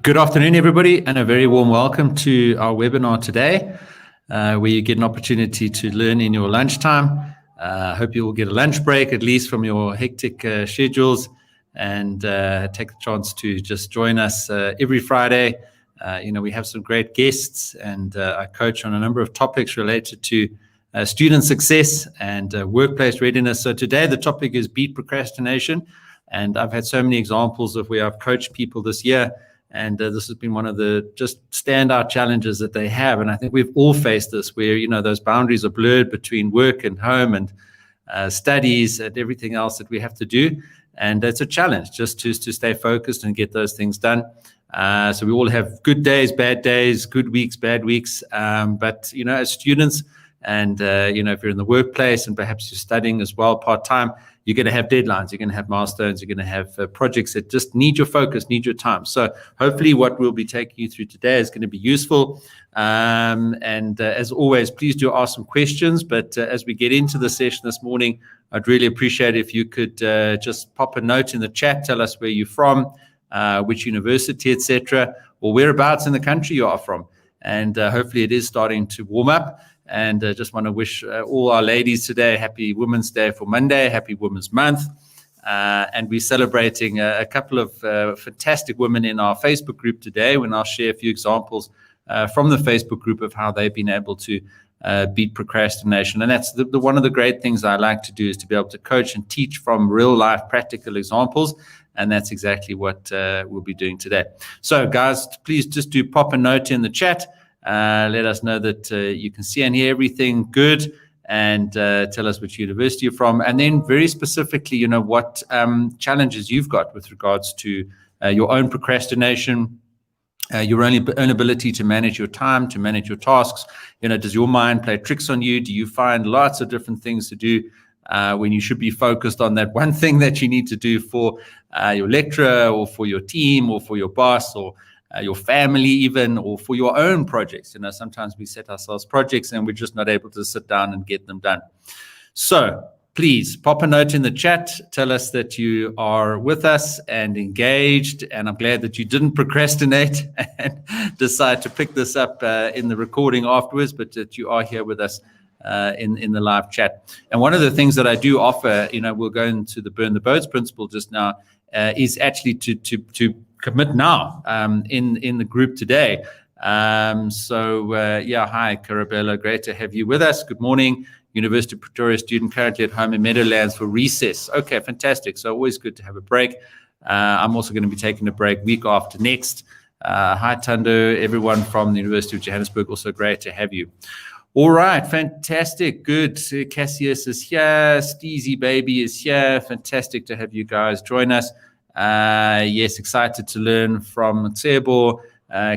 Good afternoon, everybody, and a very warm welcome to our webinar today, where you get an opportunity to learn in your lunchtime. I hope you will get a lunch break, at least from your hectic schedules, and take the chance to just join us every Friday. We have some great guests, and I coach on a number of topics related to student success and workplace readiness. So today the topic is beat procrastination, and I've had so many examples of where I've coached people this year. And this has been one of the just standout challenges that they have. And I think we've all faced this where, those boundaries are blurred between work and home and studies and everything else that we have to do. And it's a challenge just to stay focused and get those things done. So we all have good days, bad days, good weeks, bad weeks. But as students and, if you're in the workplace and perhaps you're studying as well part-time, you're going to have deadlines, you're going to have milestones, you're going to have projects that just need your focus, need your time. So hopefully what we'll be taking you through today is going to be useful. As always, please do ask some questions. But as we get into the session this morning, I'd really appreciate if you could just pop a note in the chat, tell us where you're from, which university, etc., or whereabouts in the country you are from. And hopefully it is starting to warm up. And just want to wish all our ladies today happy Women's Day for Monday, happy Women's Month. And we're celebrating a couple of fantastic women in our Facebook group today, when I'll share a few examples from the Facebook group of how they've been able to beat procrastination. And that's one of the great things I like to do, is to be able to coach and teach from real life practical examples. And that's exactly what we'll be doing today. So guys, please just do pop a note in the chat. Let us know that you can see and hear everything good, and tell us which university you're from, and then very specifically, what challenges you've got with regards to your own procrastination, your own ability to manage your time, to manage your tasks. Does your mind play tricks on you? Do you find lots of different things to do when you should be focused on that one thing that you need to do for your lecturer, or for your team, or for your boss, or your family even, or for your own projects? Sometimes we set ourselves projects and we're just not able to sit down and get them done. So please pop a note in the chat, tell us that you are with us and engaged, and I'm glad that you didn't procrastinate and decide to pick this up in the recording afterwards, but that you are here with us in the live chat. And one of the things that I do offer, we'll go into the burn the boats principle just now, is actually to commit now in the group today. Hi, Carabella, great to have you with us. Good morning. University of Pretoria student, currently at home in Meadowlands for recess. Okay, fantastic. So always good to have a break. I'm also going to be taking a break week after next. Hi, Tundo, everyone from the University of Johannesburg, also great to have you. All right, fantastic, good. Cassius is here, Steezy Baby is here. Fantastic to have you guys join us. Yes, excited to learn from Tsebo.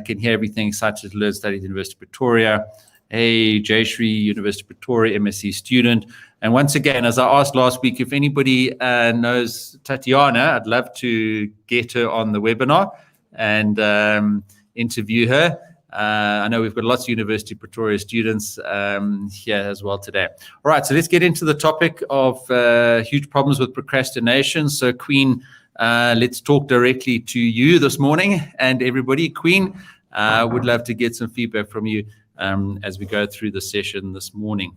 Can hear everything, excited to learn, study at the University of Pretoria. Hey, Jayashree, University of Pretoria, MSc student. And once again, as I asked last week, if anybody knows Tatiana, I'd love to get her on the webinar and interview her. I know we've got lots of University of Pretoria students here as well today. All right, so let's get into the topic of huge problems with procrastination. So Queen, let's talk directly to you this morning, and everybody. Queen, would love to get some feedback from you as we go through the session this morning.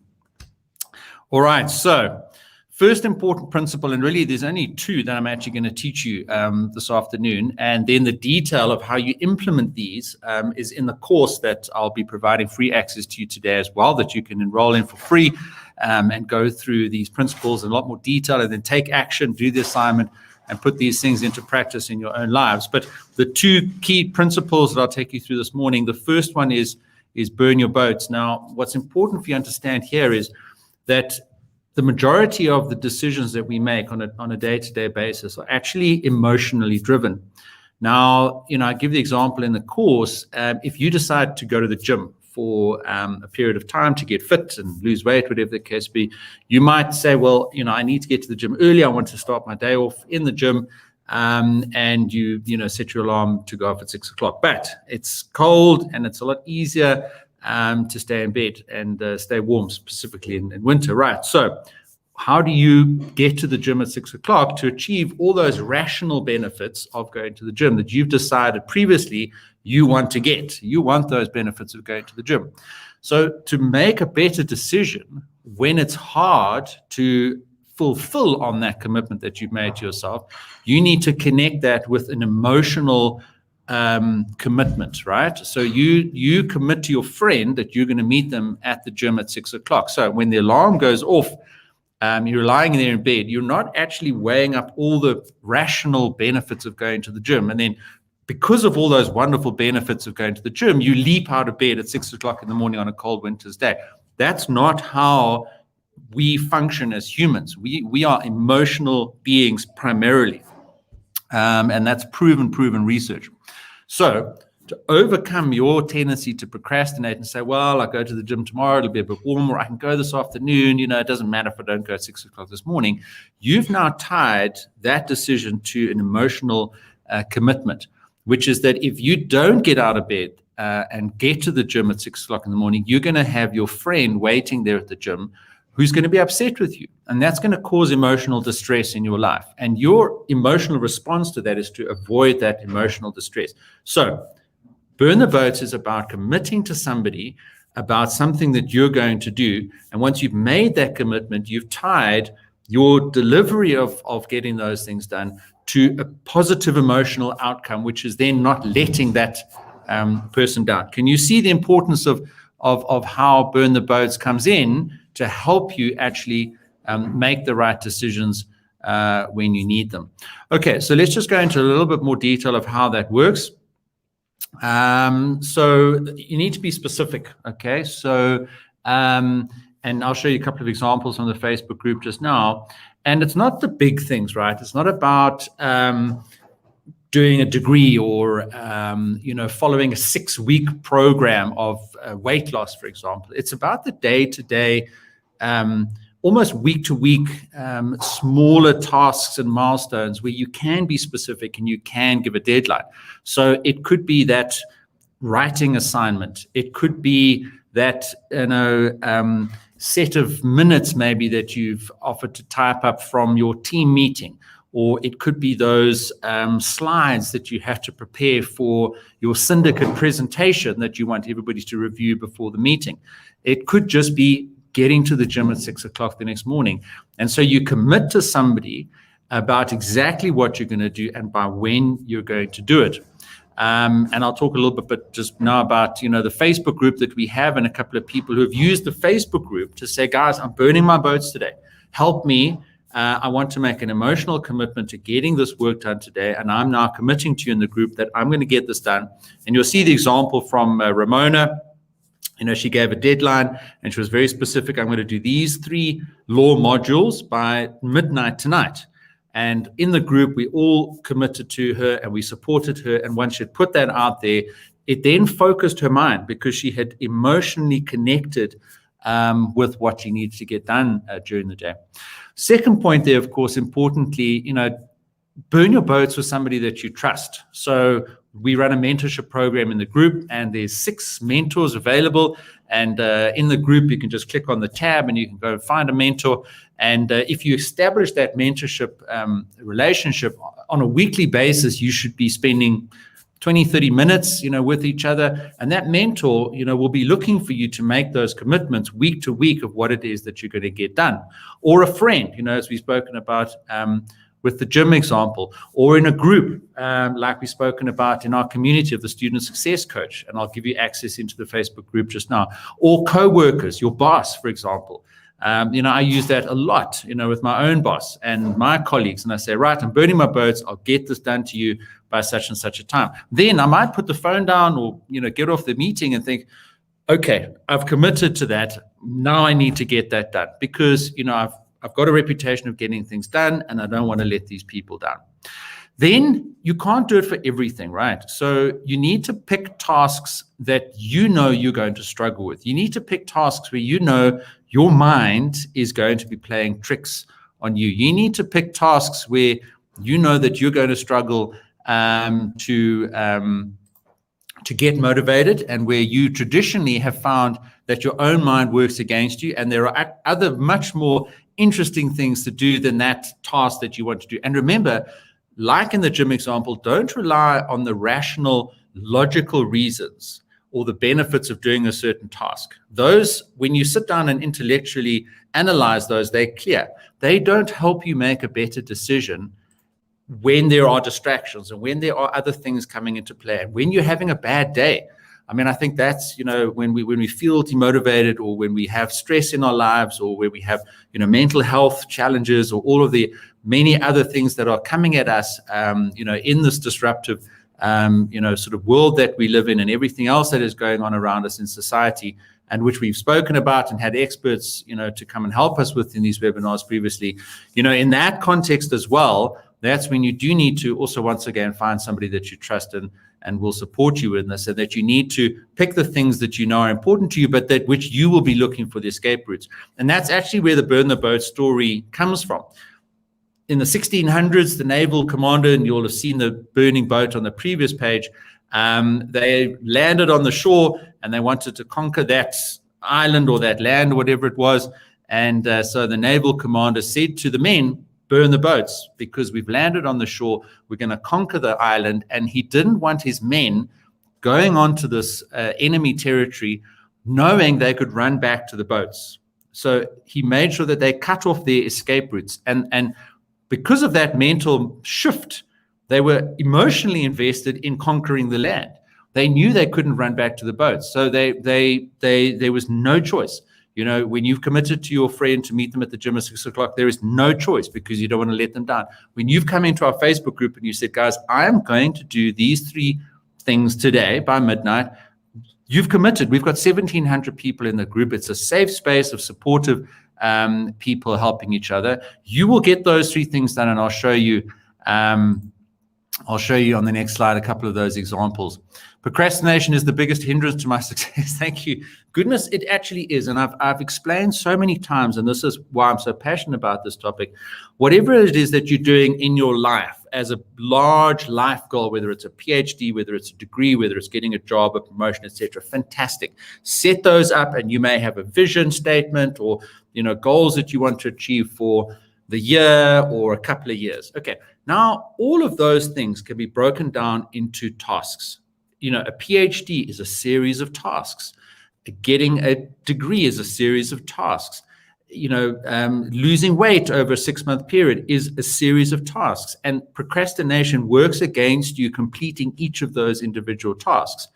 All right, so first important principle, and really there's only two that I'm actually going to teach you this afternoon, and then the detail of how you implement these is in the course that I'll be providing free access to you today as well, that you can enroll in for free and go through these principles in a lot more detail, and then take action, do the assignment, and put these things into practice in your own lives. But the two key principles that I'll take you through this morning, the first one is burn your boats. Now, what's important for you to understand here is that the majority of the decisions that we make on a day-to-day basis are actually emotionally driven. Now, I give the example in the course, if you decide to go to the gym for a period of time to get fit and lose weight, whatever the case be, you might say, well, I need to get to the gym early. I want to start my day off in the gym. And you set your alarm to go off at 6 o'clock. But it's cold and it's a lot easier to stay in bed and stay warm, specifically in winter, right? So how do you get to the gym at 6 o'clock to achieve all those rational benefits of going to the gym that you've decided previously you want to get? You want those benefits of going to the gym. So to make a better decision when it's hard to fulfill on that commitment that you've made to yourself, you need to connect that with an emotional commitment, right? So you commit to your friend that you're going to meet them at the gym at 6 o'clock. So when the alarm goes off, you're lying there in bed, you're not actually weighing up all the rational benefits of going to the gym. And then because of all those wonderful benefits of going to the gym, you leap out of bed at 6 o'clock in the morning on a cold winter's day. That's not how we function as humans. We are emotional beings primarily. And that's proven research. So to overcome your tendency to procrastinate and say, well, I'll go to the gym tomorrow, it'll be a bit warmer, I can go this afternoon, it doesn't matter if I don't go at 6 o'clock this morning. You've now tied that decision to an emotional commitment, which is that if you don't get out of bed and get to the gym at 6 o'clock in the morning, you're going to have your friend waiting there at the gym who's going to be upset with you. And that's going to cause emotional distress in your life. And your emotional response to that is to avoid that emotional distress. So burn the boats is about committing to somebody about something that you're going to do. And once you've made that commitment, you've tied your delivery of getting those things done to a positive emotional outcome, which is then not letting that person down. Can you see the importance of how burn the boats comes in to help you actually make the right decisions when you need them? Okay, so let's just go into a little bit more detail of how that works. So you need to be specific, okay? So, and I'll show you a couple of examples on the Facebook group just now. And it's not the big things, right? It's not about doing a degree or, following a 6-week program of weight loss, for example. It's about the day-to-day, almost week-to-week, smaller tasks and milestones where you can be specific and you can give a deadline. So it could be that writing assignment. It could be that, set of minutes maybe that you've offered to type up from your team meeting. Or it could be those slides that you have to prepare for your syndicate presentation that you want everybody to review before the meeting. It could just be getting to the gym at 6 o'clock the next morning. And so you commit to somebody about exactly what you're going to do and by when you're going to do it. And I'll talk a little bit just now about, the Facebook group that we have and a couple of people who have used the Facebook group to say, guys, I'm burning my boats today. Help me. I want to make an emotional commitment to getting this work done today. And I'm now committing to you in the group that I'm going to get this done. And you'll see the example from Ramona. She gave a deadline and she was very specific. I'm going to do these 3 law modules by midnight tonight. And in the group, we all committed to her and we supported her. And once she had put that out there, it then focused her mind because she had emotionally connected with what she needs to get done during the day. Second point there, of course, importantly, burn your boats with somebody that you trust. So we run a mentorship program in the group and there's 6 mentors available. And in the group, you can just click on the tab and you can go find a mentor. And if you establish that mentorship relationship on a weekly basis, you should be spending 20, 30 minutes, with each other. And that mentor, will be looking for you to make those commitments week to week of what it is that you're going to get done. Or a friend, as we've spoken about with the gym example, or in a group like we've spoken about in our community of the Student Success Coach. And I'll give you access into the Facebook group just now. Or co-workers, your boss, for example. I use that a lot, with my own boss and my colleagues. And I say, right, I'm burning my boats. I'll get this done to you by such and such a time. Then I might put the phone down or, get off the meeting and think, okay, I've committed to that. Now I need to get that done because, I've got a reputation of getting things done and I don't want to let these people down. Then you can't do it for everything, right? So you need to pick tasks that you're going to struggle with. You need to pick tasks where your mind is going to be playing tricks on you. You need to pick tasks where that you're going to struggle to get motivated and where you traditionally have found that your own mind works against you. And there are other much more interesting things to do than that task that you want to do. And remember, like in the gym example, don't rely on the rational, logical reasons or the benefits of doing a certain task. Those, when you sit down and intellectually analyze those, they're clear. They don't help you make a better decision when there are distractions and when there are other things coming into play. And when you're having a bad day, I mean, I think that's, when we feel demotivated, or when we have stress in our lives, or where we have, mental health challenges, or all of the many other things that are coming at us, in this disruptive, sort of world that we live in, and everything else that is going on around us in society, and which we've spoken about and had experts, to come and help us with in these webinars previously, in that context as well, that's when you do need to also, once again, find somebody that you trust and will support you in this, and that you need to pick the things that you know are important to you, but that which you will be looking for the escape routes. And that's actually where the burn the boat story comes from. In the 1600s, the naval commander, and you'll have seen the burning boat on the previous page, they landed on the shore and they wanted to conquer that island or that land, or whatever it was. And so the naval commander said to the men, burn the boats, because we've landed on the shore, we're going to conquer the island. And he didn't want his men going onto this enemy territory knowing they could run back to the boats. So he made sure that they cut off their escape routes. And because of that mental shift, they were emotionally invested in conquering the land. They knew they couldn't run back to the boats. So there was no choice. When you've committed to your friend to meet them at the gym at 6 o'clock, there is no choice, because you don't want to let them down. When you've come into our Facebook group and you said, guys, I'm going to do these 3 things today by midnight, you've committed. We've got 1,700 people in the group. It's a safe space of supportive people helping each other. You will get those 3 things done, and I'll show you on the next slide a couple of those examples. Procrastination is the biggest hindrance to my success. Thank you. Goodness, it actually is. And I've explained so many times, and this is why I'm so passionate about this topic. Whatever it is that you're doing in your life as a large life goal, whether it's a PhD, whether it's a degree, whether it's getting a job, a promotion, etc., fantastic. Set those up, and you may have a vision statement or goals that you want to achieve for the year or a couple of years. Okay. Now, all of those things can be broken down into tasks. A PhD is a series of tasks. Getting a degree is a series of tasks. Losing weight over a 6-month period is a series of tasks. And procrastination works against you completing each of those individual tasks.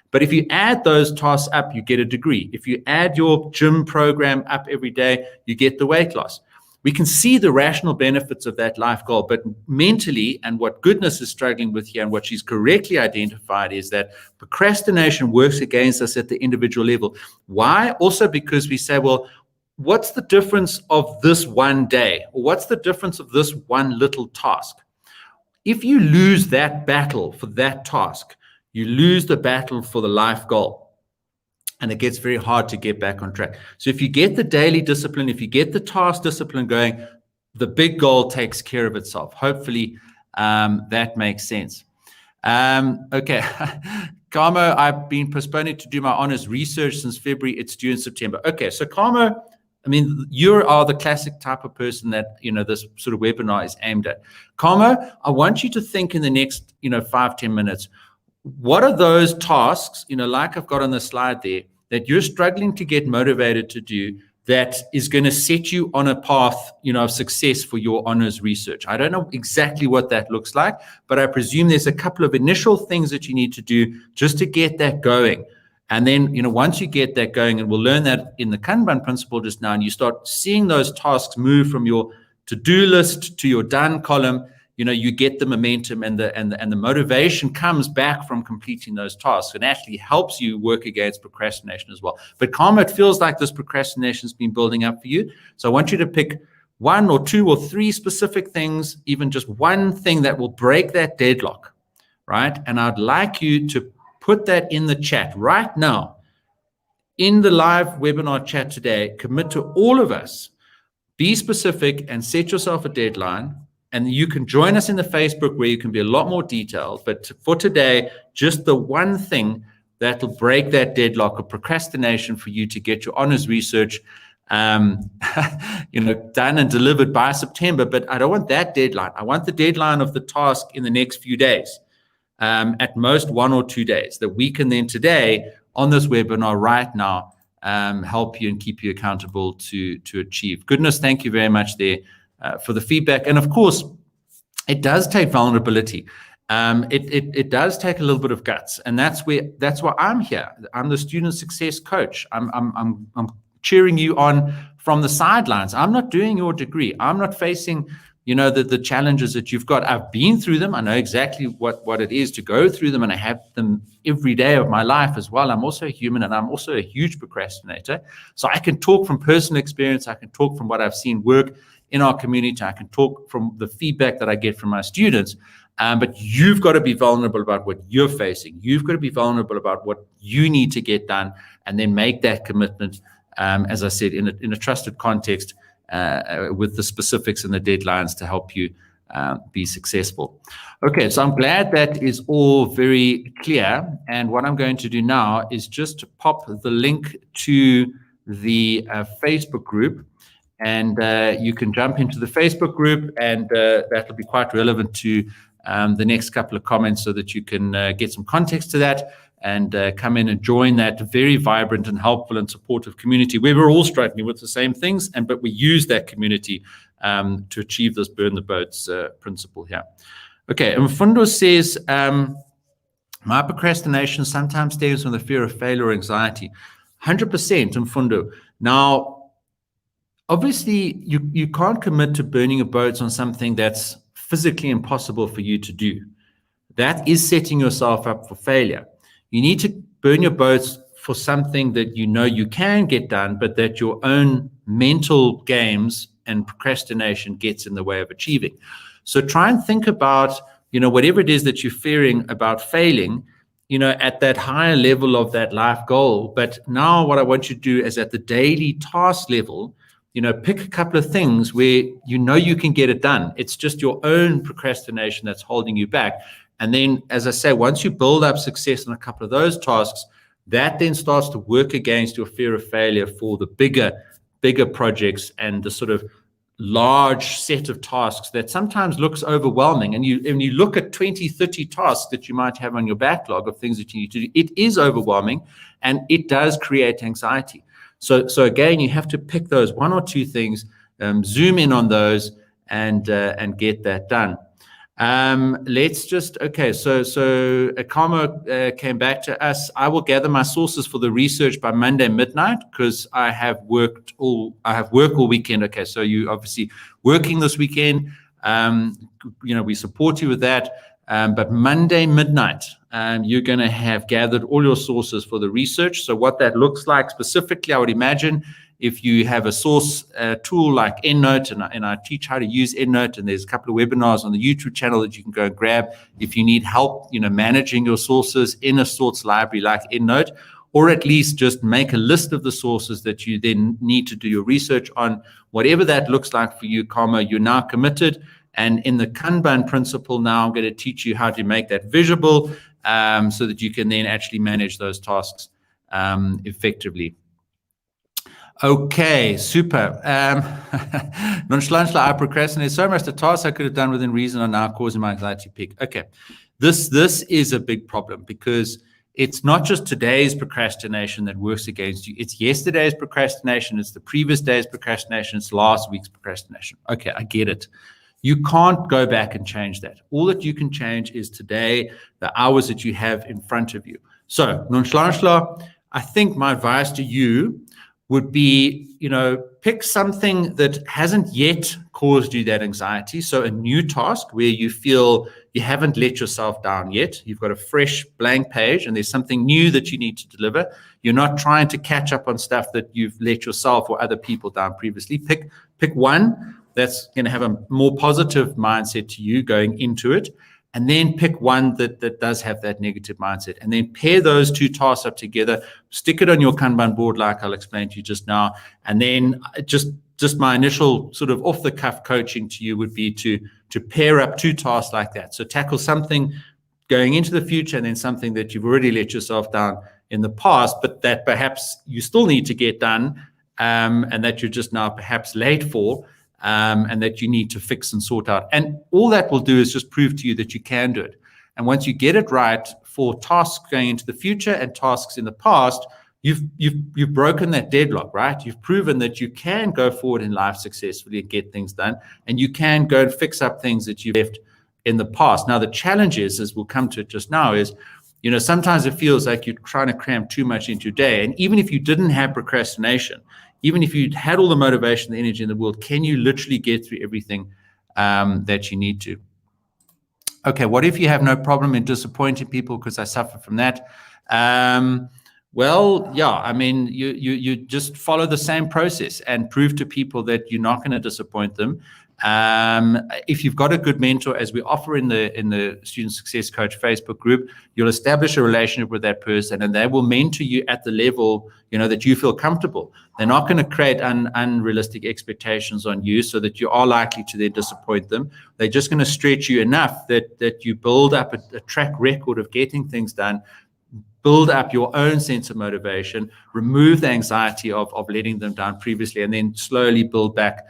But if you add those tasks up, you get a degree. If you add your gym program up every day, you get the weight loss. We can see the rational benefits of that life goal, but mentally, and what Goodness is struggling with here, and what she's correctly identified, is that procrastination works against us at the individual level. Why? Also because we say, well, what's the difference of this one day? Or what's the difference of this one little task? If you lose that battle for that task, you lose the battle for the life goal. And it gets very hard to get back on track. So if you get the daily discipline, if you get the task discipline going, the big goal takes care of itself. Hopefully that makes sense. Okay. Carmo, I've been postponing to do my honors research since February. It's due in September. Okay. So Carmo, I mean, you are the classic type of person that, this sort of webinar is aimed at. Carmo, I want you to think in the next, 5-10 minutes, what are those tasks, like I've got on the slide there, that you're struggling to get motivated to do, that is going to set you on a path, of success for your honors research? I don't know exactly what that looks like, but I presume there's a couple of initial things that you need to do just to get that going. And then, once you get that going, and we'll learn that in the Kanban principle just now, and you start seeing those tasks move from your to-do list to your done column, you get the momentum, and the motivation comes back from completing those tasks, and actually helps you work against procrastination as well. But Carmo, it feels like this procrastination has been building up for you. So I want you to pick 1 or 2 or 3 specific things, even just one thing that will break that deadlock, right? And I'd like you to put that in the chat right now, in the live webinar chat today. Commit to all of us, be specific, and set yourself a deadline. And you can join us in the Facebook, where you can be a lot more detailed. But for today, just the one thing that will break that deadlock of procrastination for you to get your honors research done and delivered by September, but I don't want that deadline. I want the deadline of the task in the next few days, at most 1 or 2 days, that we can then today on this webinar right now help you and keep you accountable to achieve. Goodness, thank you very much there for the feedback. And of course, it does take vulnerability. It does take a little bit of guts, and that's why I'm here. I'm the student success coach. I'm cheering you on from the sidelines. I'm not doing your degree. I'm not facing, the challenges that you've got. I've been through them. I know exactly what it is to go through them, and I have them every day of my life as well. I'm also a human, and I'm also a huge procrastinator. So I can talk from personal experience. I can talk from what I've seen work in our community. I can talk from the feedback that I get from my students. But you've got to be vulnerable about what you're facing. You've got to be vulnerable about what you need to get done, and then make that commitment, as I said, in a trusted context, with the specifics and the deadlines to help you be successful. Okay, so I'm glad that is all very clear. And what I'm going to do now is just to pop the link to the Facebook group. And you can jump into the Facebook group, and that'll be quite relevant to the next couple of comments, so that you can get some context to that and come in and join that very vibrant and helpful and supportive community where we're all struggling with the same things, but we use that community to achieve this burn the boats principle here. Okay, and Mfundo says, my procrastination sometimes stems from the fear of failure or anxiety. 100%, Mfundo. Now, obviously, you can't commit to burning your boats on something that's physically impossible for you to do. That is setting yourself up for failure. You need to burn your boats for something that you can get done, but that your own mental games and procrastination gets in the way of achieving. So try and think about, whatever it is that you're fearing about failing, at that higher level of that life goal. But now what I want you to do is at the daily task level, pick a couple of things where you can get it done. It's just your own procrastination that's holding you back. And then, as I say, once you build up success on a couple of those tasks, that then starts to work against your fear of failure for the bigger projects and the sort of large set of tasks that sometimes looks overwhelming. And you look at 20, 30 tasks that you might have on your backlog of things that you need to do, it is overwhelming, and it does create anxiety. So again, you have to pick those 1 or 2 things, zoom in on those, and get that done. Let's just, okay, so Akama came back to us. I will gather my sources for the research by Monday midnight, because I have work all weekend. Okay, so you obviously working this weekend. We support you with that. But Monday midnight, you're going to have gathered all your sources for the research. So what that looks like specifically, I would imagine, if you have a source tool like EndNote, and I teach how to use EndNote, and there's a couple of webinars on the YouTube channel that you can go and grab if you need help, managing your sources in a source library like EndNote, or at least just make a list of the sources that you then need to do your research on. Whatever that looks like for you, you're now committed. And in the Kanban principle now, I'm going to teach you how to make that visible, so that you can then actually manage those tasks effectively. Okay, super. Nonchalantly, I procrastinate so much. The tasks I could have done within reason are now causing my anxiety peak. Okay, this is a big problem, because it's not just today's procrastination that works against you. It's yesterday's procrastination. It's the previous day's procrastination. It's last week's procrastination. Okay, I get it. You can't go back and change that. All that you can change is today, the hours that you have in front of you. So, nonchalantly, I think my advice to you would be, pick something that hasn't yet caused you that anxiety. So a new task where you feel you haven't let yourself down yet. You've got a fresh blank page, and there's something new that you need to deliver. You're not trying to catch up on stuff that you've let yourself or other people down previously. Pick one that's going to have a more positive mindset to you going into it. And then pick one that does have that negative mindset, and then pair those 2 tasks up together, stick it on your Kanban board like I'll explain to you just now. And then just my initial sort of off the cuff coaching to you would be to pair up 2 tasks like that. So tackle something going into the future, and then something that you've already let yourself down in the past, but that perhaps you still need to get done, and that you're just now perhaps late for, and that you need to fix and sort out. And all that will do is just prove to you that you can do it. And once you get it right for tasks going into the future and tasks in the past, you've broken that deadlock, right? You've proven that you can go forward in life successfully and get things done, and you can go and fix up things that you've left in the past. Now, the challenge is, as we'll come to it just now, is, sometimes it feels like you're trying to cram too much into your day. And even if you didn't have procrastination, even if you had all the motivation, the energy in the world, can you literally get through everything that you need to? Okay, what if you have no problem in disappointing people? Because I suffer from that. Well, yeah, I mean, you just follow the same process and prove to people that you're not going to disappoint them. If you've got a good mentor, as we offer in the Student Success Coach Facebook group, you'll establish a relationship with that person, and they will mentor you at the level that you feel comfortable. They're not going to create unrealistic expectations on you so that you are likely to then disappoint them. They're just going to stretch you enough that you build up a track record of getting things done, build up your own sense of motivation, remove the anxiety of letting them down previously, and then slowly build back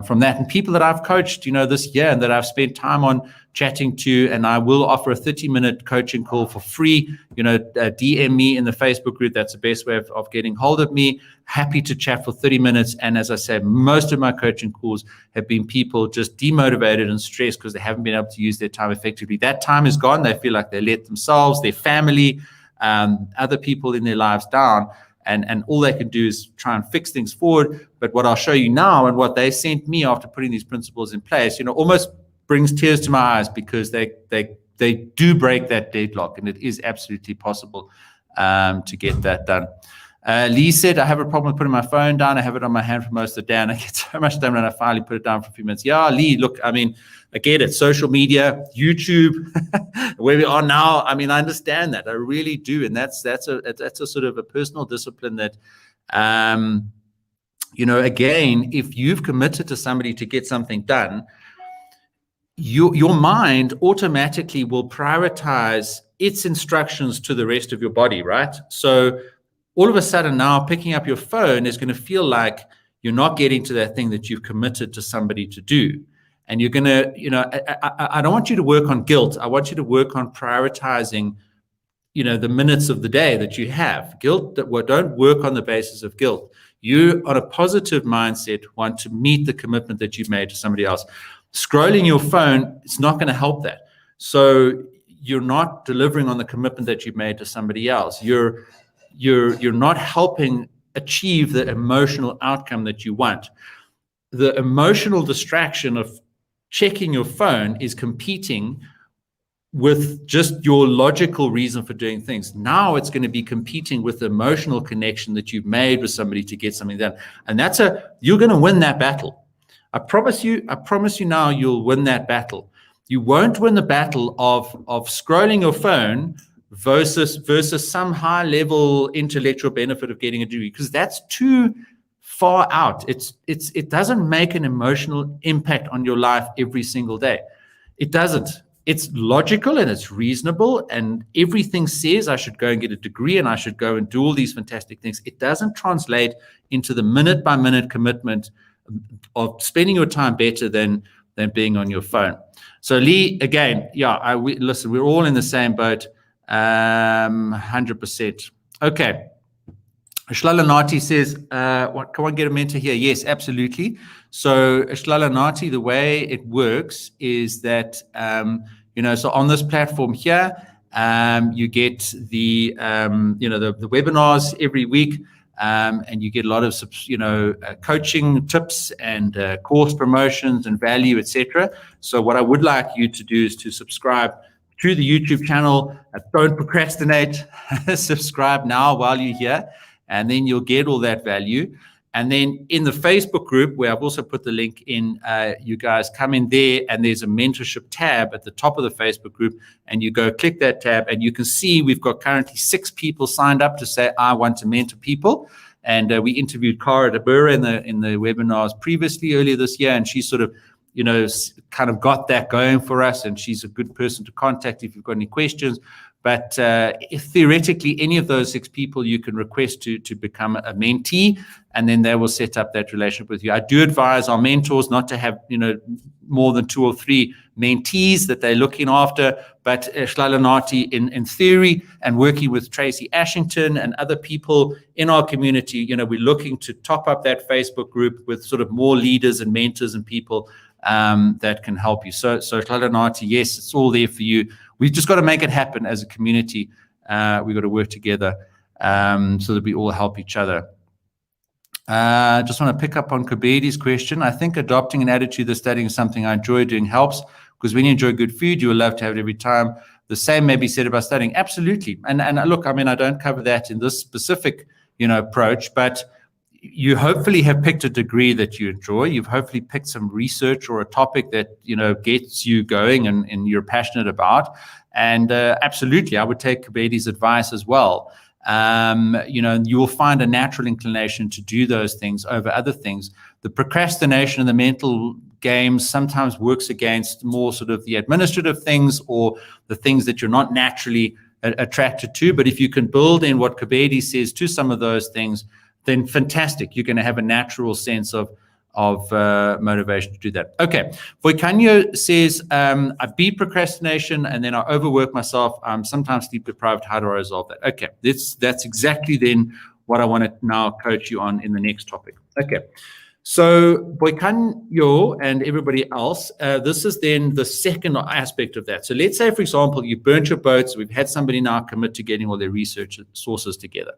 from that. And people that I've coached, this year, and that I've spent time on chatting to, and I will offer a 30-minute coaching call for free. DM me in the Facebook group. That's the best way of getting hold of me. Happy to chat for 30 minutes. And as I said, most of my coaching calls have been people just demotivated and stressed because they haven't been able to use their time effectively. That time is gone. They feel like they let themselves, their family, other people in their lives down. And all they can do is try and fix things forward. But what I'll show you now, and what they sent me after putting these principles in place, almost brings tears to my eyes, because they do break that deadlock, and it is absolutely possible to get that done. Lee said, I have a problem with putting my phone down. I have it on my hand for most of the day, and I get so much done when I finally put it down for a few minutes. Yeah, Lee, look, I mean, I get it. Social media, YouTube, where we are now. I mean, I understand that. I really do. And that's a sort of a personal discipline that, again, if you've committed to somebody to get something done, your mind automatically will prioritize its instructions to the rest of your body, right? So all of a sudden now picking up your phone is going to feel like you're not getting to that thing that you've committed to somebody to do. And you're going to, I don't want you to work on guilt. I want you to work on prioritizing, the minutes of the day that you have. Guilt, don't work on the basis of guilt. You, on a positive mindset, want to meet the commitment that you've made to somebody else. Scrolling your phone, it's not going to help that. So you're not delivering on the commitment that you've made to somebody else. You're not helping achieve the emotional outcome that you want. The emotional distraction of checking your phone is competing with just your logical reason for doing things. Now it's going to be competing with the emotional connection that you've made with somebody to get something done. And you're going to win that battle. I promise you now, you'll win that battle. You won't win the battle of scrolling your phone versus some high level intellectual benefit of getting a degree, because that's too far out. It doesn't make an emotional impact on your life every single day. It doesn't. It's logical and it's reasonable, and everything says I should go and get a degree and I should go and do all these fantastic things. It doesn't translate into the minute by minute commitment of spending your time better than being on your phone. So Lee, again, yeah, listen, we're all in the same boat, 100%. Okay. Shlallanati says, can one get a mentor here? Yes, absolutely. So Shlallanati, the way it works is that, so on this platform here, you get the webinars every week, and you get a lot of, coaching tips and course promotions and value, etc. So what I would like you to do is to subscribe to the YouTube channel. Don't procrastinate. Subscribe now while you're here, and then you'll get all that value. And then in the Facebook group, where I've also put the link in, you guys come in there, and there's a mentorship tab at the top of the Facebook group, and you go click that tab, and you can see we've got currently 6 people signed up to say, I want to mentor people. And we interviewed Cara de Burra in the webinars previously earlier this year, and she sort of kind of got that going for us, and she's a good person to contact if you've got any questions. But if theoretically, any of those 6 people you can request to become a mentee, and then they will set up that relationship with you. I do advise our mentors not to have more than 2 or 3 mentees that they're looking after. But Shlallanati, in theory, and working with Tracy Ashington and other people in our community, we're looking to top up that Facebook group with sort of more leaders and mentors and people that can help you. So Shlallanati, yes, it's all there for you. We've just got to make it happen as a community. We've got to work together so that we all help each other. Just want to pick up on Kabedi's question. I think adopting an attitude that studying is something I enjoy doing helps, because when you enjoy good food, you will love to have it every time. The same may be said about studying. Absolutely. And look, I mean, I don't cover that in this specific, approach, but you hopefully have picked a degree that you enjoy. You've hopefully picked some research or a topic that, gets you going and you're passionate about. And absolutely, I would take Kabedi's advice as well. You will find a natural inclination to do those things over other things. The procrastination and the mental games sometimes works against more sort of the administrative things or the things that you're not naturally attracted to. But if you can build in what Kabedi says to some of those things, then fantastic. You're going to have a natural sense of motivation to do that. Okay. Voikanyo says, I beat procrastination and then I overwork myself. I'm sometimes sleep deprived. How do I resolve that? Okay. That's exactly then what I want to now coach you on in the next topic. Okay. So Voikanyo and everybody else, this is then the second aspect of that. So let's say, for example, you burnt your boats. We've had somebody now commit to getting all their research sources together.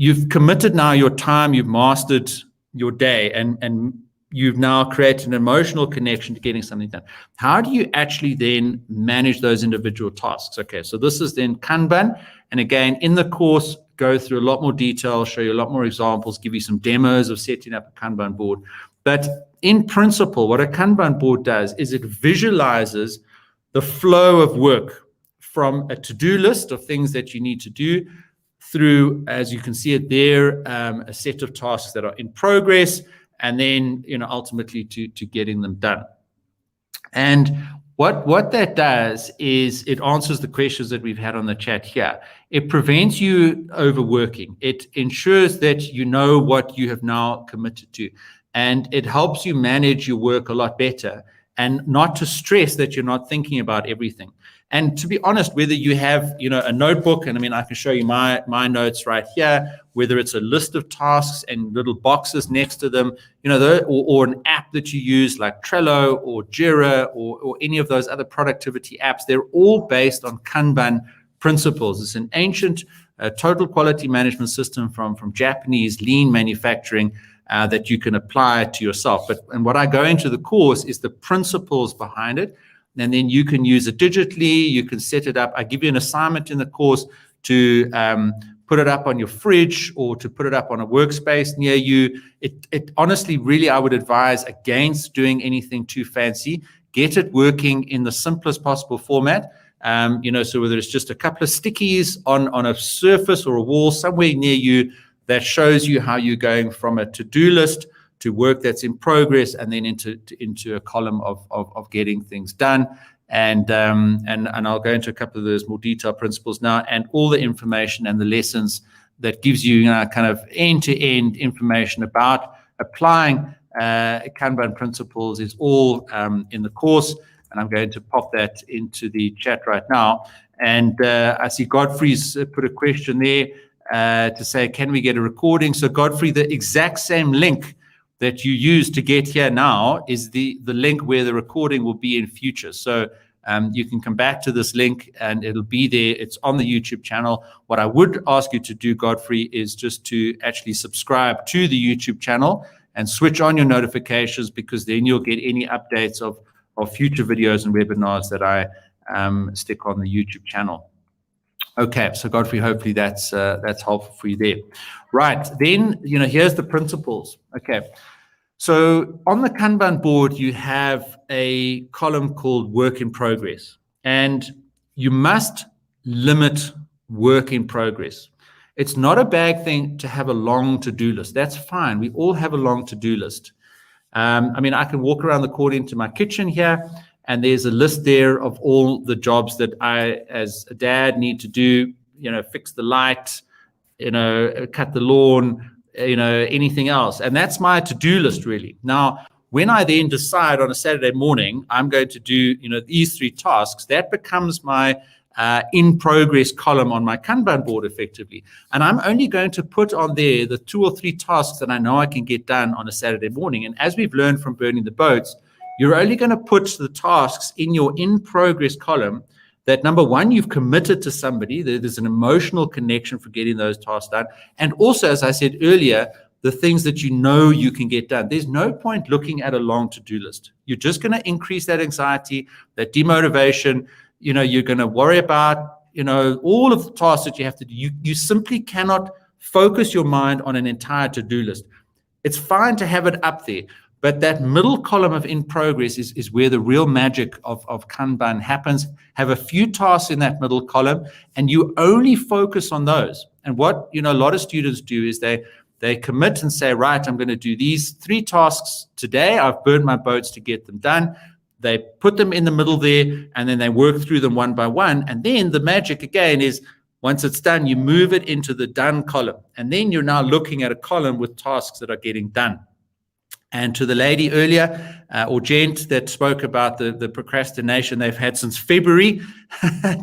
You've committed now your time, you've mastered your day, and you've now created an emotional connection to getting something done. How do you actually then manage those individual tasks? Okay, so this is then Kanban. And again, in the course, go through a lot more detail, show you a lot more examples, give you some demos of setting up a Kanban board. But in principle, what a Kanban board does is it visualizes the flow of work from a to-do list of things that you need to do through, as you can see it there, a set of tasks that are in progress, and then ultimately to getting them done. And what that does is it answers the questions that we've had on the chat here. It prevents you overworking. It ensures that you know what you have now committed to, and it helps you manage your work a lot better and not to stress that you're not thinking about everything. And to be honest, whether you have, a notebook, and I mean, I can show you my notes right here, whether it's a list of tasks and little boxes next to them, or an app that you use like Trello or Jira or any of those other productivity apps, they're all based on Kanban principles. It's an ancient total quality management system from Japanese lean manufacturing that you can apply to yourself. And what I go into the course is the principles behind it. And then you can use it digitally. You can set it up. I give you an assignment in the course to put it up on your fridge or to put it up on a workspace near you. It honestly, really, I would advise against doing anything too fancy. Get it working in the simplest possible format. So whether it's just a couple of stickies on a surface or a wall somewhere near you that shows you how you're going from a to-do list to work that's in progress, and then into a column of getting things done. And I'll go into a couple of those more detailed principles now, and all the information and the lessons that gives you, kind of end-to-end information about applying Kanban principles is all in the course. And I'm going to pop that into the chat right now. And I see Godfrey's put a question there to say, can we get a recording? So Godfrey, the exact same link that you use to get here now is the link where the recording will be in future. So you can come back to this link and it'll be there. It's on the YouTube channel. What I would ask you to do, Godfrey, is just to actually subscribe to the YouTube channel and switch on your notifications, because then you'll get any updates of future videos and webinars that I stick on the YouTube channel. Okay, so Godfrey, hopefully that's helpful for you there. Right, then, here's the principles. Okay, so on the Kanban board, you have a column called work in progress, and you must limit work in progress. It's not a bad thing to have a long to-do list. That's fine. We all have a long to-do list. I mean, I can walk around the corner into my kitchen here, and there's a list there of all the jobs that I, as a dad, need to do. Fix the light, cut the lawn, anything else. And that's my to-do list, really. Now, when I then decide on a Saturday morning, I'm going to do, these 3 tasks, that becomes my in progress column on my Kanban board effectively. And I'm only going to put on there the 2 or 3 tasks that I know I can get done on a Saturday morning. And as we've learned from burning the boats, you're only going to put the tasks in your in progress column that, number one, you've committed to somebody. There's an emotional connection for getting those tasks done. And also, as I said earlier, the things that you know you can get done. There's no point looking at a long to-do list. You're just going to increase that anxiety, that demotivation. You're going to worry about, all of the tasks that you have to do. You simply cannot focus your mind on an entire to-do list. It's fine to have it up there, but that middle column of in progress is where the real magic of Kanban happens. Have a few tasks in that middle column, and you only focus on those. And what, a lot of students do is they commit and say, right, I'm going to do these 3 tasks today. I've burned my boats to get them done. They put them in the middle there, and then they work through them one by one. And then the magic again is, once it's done, you move it into the done column. And then you're now looking at a column with tasks that are getting done. And to the lady earlier, or gent that spoke about the procrastination they've had since February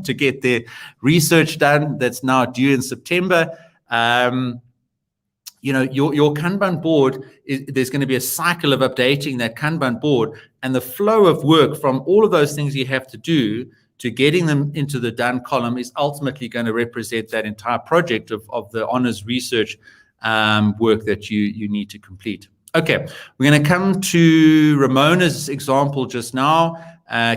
to get their research done, that's now due in September. Your Kanban board, there's going to be a cycle of updating that Kanban board, and the flow of work from all of those things you have to do to getting them into the done column is ultimately going to represent that entire project of the honors research work that you need to complete. Okay, we're going to come to Ramona's example just now.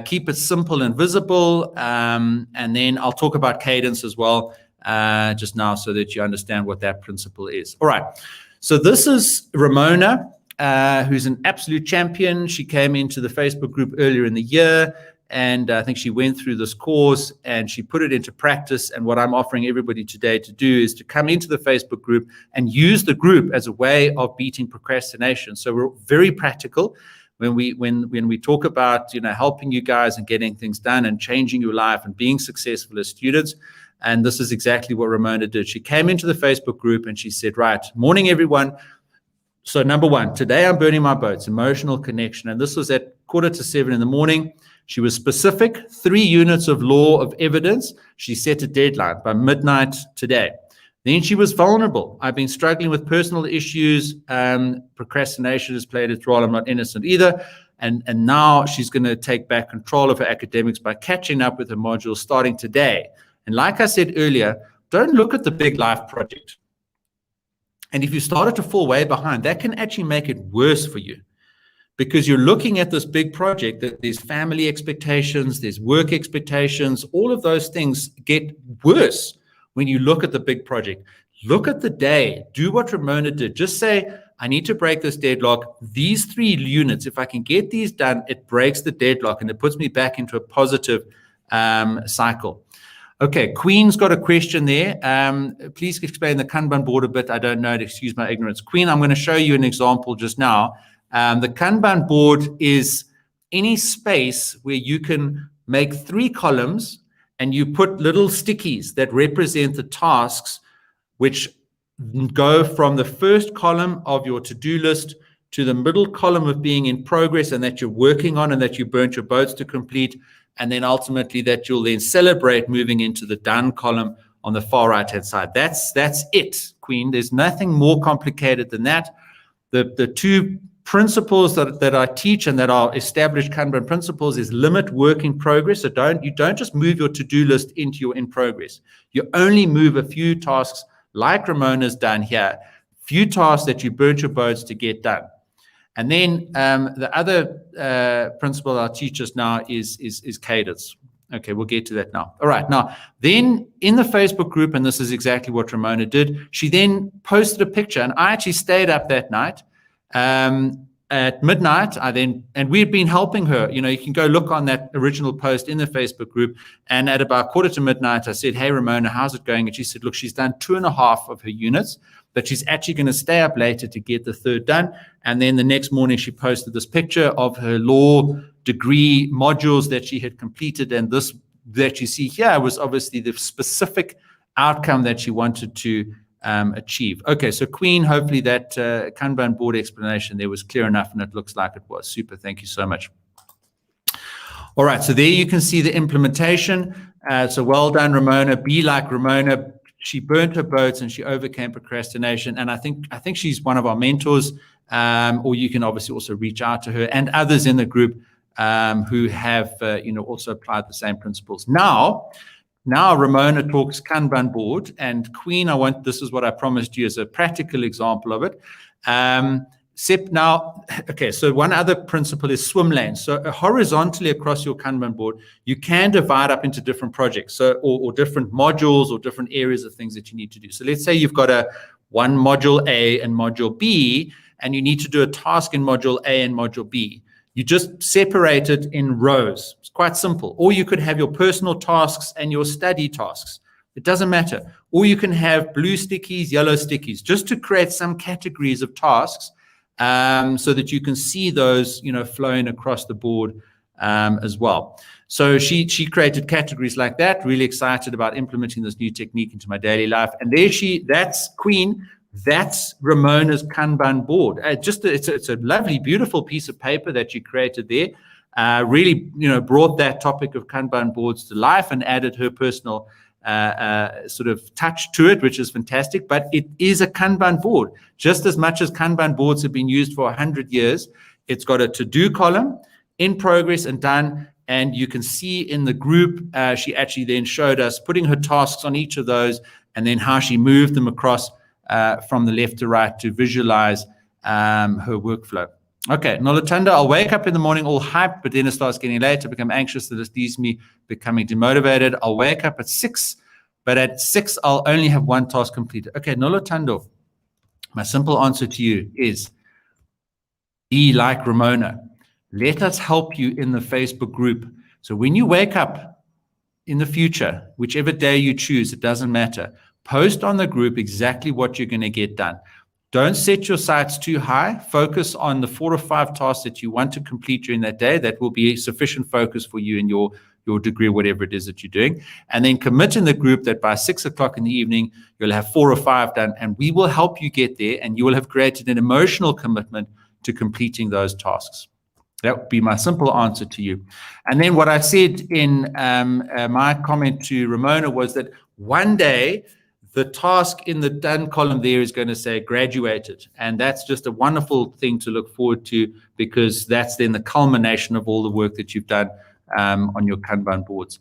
Keep it simple and visible, and then I'll talk about Cadence as well just now so that you understand what that principle is. All right, so this is Ramona, who's an absolute champion. She came into the Facebook group earlier in the year, and I think she went through this course and she put it into practice. And what I'm offering everybody today to do is to come into the Facebook group and use the group as a way of beating procrastination. So we're very practical when we talk about helping you guys and getting things done and changing your life and being successful as students. And this is exactly what Ramona did. She came into the Facebook group and she said, right, morning, everyone. So number 1, today I'm burning my boats, emotional connection. And this was at 6:45 in the morning. She was specific, 3 units of law of evidence. She set a deadline by midnight today. Then she was vulnerable. I've been struggling with personal issues. Procrastination has played its role. I'm not innocent either. And now she's going to take back control of her academics by catching up with her modules starting today. And like I said earlier, don't look at the big life project. And if you started to fall way behind, that can actually make it worse for you. Because you're looking at this big project, that there's family expectations, there's work expectations, all of those things get worse when you look at the big project. Look at the day, do what Ramona did. Just say, I need to break this deadlock. These 3 units, if I can get these done, it breaks the deadlock and it puts me back into a positive cycle. Okay, Queen's got a question there. Please explain the Kanban board a bit. I don't know it, excuse my ignorance. Queen, I'm going to show you an example just now. The Kanban board is any space where you can make 3 columns and you put little stickies that represent the tasks which go from the first column of your to-do list to the middle column of being in progress and that you're working on and that you burnt your boats to complete, and then ultimately that you'll then celebrate moving into the done column on the far right-hand side. That's it, Queen. There's nothing more complicated than that. The 2 principles that I teach and that are established Kanban principles is limit work in progress. So you don't just move your to-do list into your in progress. You only move a few tasks like Ramona's done here, few tasks that you burnt your boats to get done. And then the other principle I'll teach us now is Cadence. Okay, we'll get to that now. All right, now, then in the Facebook group, and this is exactly what Ramona did, she then posted a picture, and I actually stayed up that night at midnight, and we had been helping her. You can go look on that original post in the Facebook group. And at about 1:45, I said, "Hey, Ramona, how's it going?" And she said, "Look, she's done 2.5 of her units, but she's actually going to stay up later to get the third done." And then the next morning, she posted this picture of her law degree modules that she had completed. And this that you see here was obviously the specific outcome that she wanted to achieve. Okay, so Queen, hopefully that Kanban board explanation there was clear enough, and it looks like it was. Super, thank you so much. All right, so there you can see the implementation. So well done, Ramona. Be like Ramona. She burnt her boats and she overcame procrastination. And I think she's one of our mentors, or you can obviously also reach out to her and others in the group who have also applied the same principles. Now Ramona talks Kanban board, and Queen, this is what I promised you as a practical example of it. So one other principle is swim lanes. So horizontally across your Kanban board, you can divide up into different projects, or different modules or different areas of things that you need to do. So let's say you've got one module A and module B, and you need to do a task in module A and module B. You just separate it in rows. It's quite simple. Or you could have your personal tasks and your study tasks. It doesn't matter. Or you can have blue stickies, yellow stickies, just to create some categories of tasks, so that you can see those, flowing across the board as well. So she created categories like that. Really excited about implementing this new technique into my daily life. And that's Queen. That's Ramona's Kanban board. It's a lovely, beautiful piece of paper that you created there. Really, brought that topic of Kanban boards to life and added her personal sort of touch to it, which is fantastic. But it is a Kanban board, just as much as Kanban boards have been used for 100 years. It's got a to-do column, in progress and done. And you can see in the group, she actually then showed us putting her tasks on each of those, and then how she moved them across from the left to right to visualize her workflow. Okay, Nolutanda, I'll wake up in the morning all hyped, but then it starts getting late. I become anxious. That it leaves me becoming demotivated. I'll wake up at 6, but at 6, I'll only have one task completed. Okay, Nolutando, my simple answer to you is be like Ramona. Let us help you in the Facebook group. So when you wake up in the future, whichever day you choose, it doesn't matter. Post on the group exactly what you're going to get done. Don't set your sights too high. Focus on the 4 or 5 tasks that you want to complete during that day. That will be sufficient focus for you in your degree, whatever it is that you're doing. And then commit in the group that by 6 o'clock in the evening, you'll have 4 or 5 done, and we will help you get there, and you will have created an emotional commitment to completing those tasks. That would be my simple answer to you. And then what I said in my comment to Ramona was that one day, the task in the done column there is going to say graduated. And that's just a wonderful thing to look forward to, because that's then the culmination of all the work that you've done on your Kanban boards.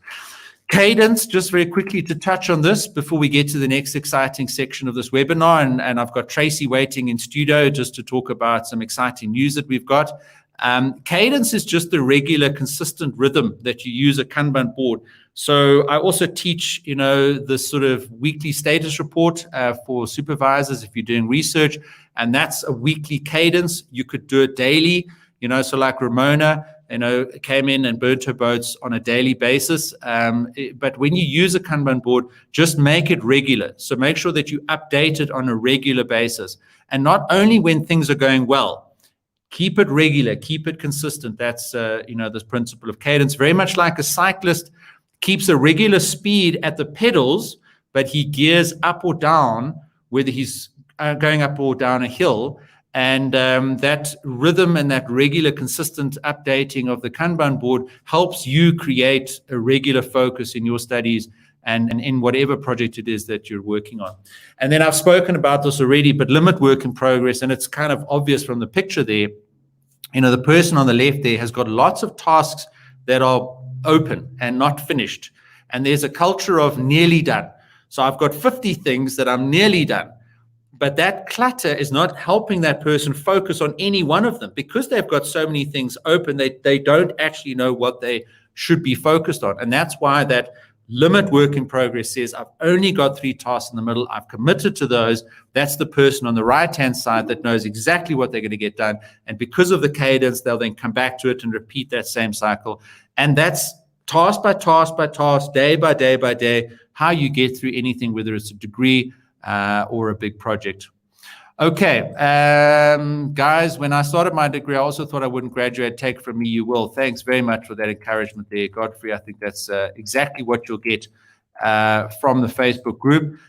Cadence, just very quickly to touch on this before we get to the next exciting section of this webinar. And I've got Tracy waiting in studio just to talk about some exciting news that we've got. Cadence is just the regular, consistent rhythm that you use a Kanban board. So I also teach, this sort of weekly status report for supervisors if you're doing research, and that's a weekly cadence. You could do it daily, so like Ramona, came in and burnt her boats on a daily basis. But when you use a Kanban board, just make it regular. So make sure that you update it on a regular basis, and not only when things are going well. Keep it regular, keep it consistent. That's, this principle of cadence. Very much like a cyclist keeps a regular speed at the pedals, but he gears up or down, whether he's going up or down a hill. And that rhythm and that regular, consistent updating of the Kanban board helps you create a regular focus in your studies and in whatever project it is that you're working on. And then I've spoken about this already, but limit work in progress. And it's kind of obvious from the picture there. The person on the left there has got lots of tasks that are open and not finished. And there's a culture of nearly done. So I've got 50 things that I'm nearly done. But that clutter is not helping that person focus on any one of them, because they've got so many things open. They don't actually know what they should be focused on. And that's why that Limit work in progress says, I've only got 3 tasks in the middle. I've committed to those. That's the person on the right-hand side that knows exactly what they're going to get done. And because of the cadence, they'll then come back to it and repeat that same cycle. And that's task by task by task, day by day by day, how you get through anything, whether it's a degree or a big project. Okay, guys, when I started my degree, I also thought I wouldn't graduate. Take it from me, you will. Thanks very much for that encouragement there, Godfrey. I think that's exactly what you'll get from the Facebook group.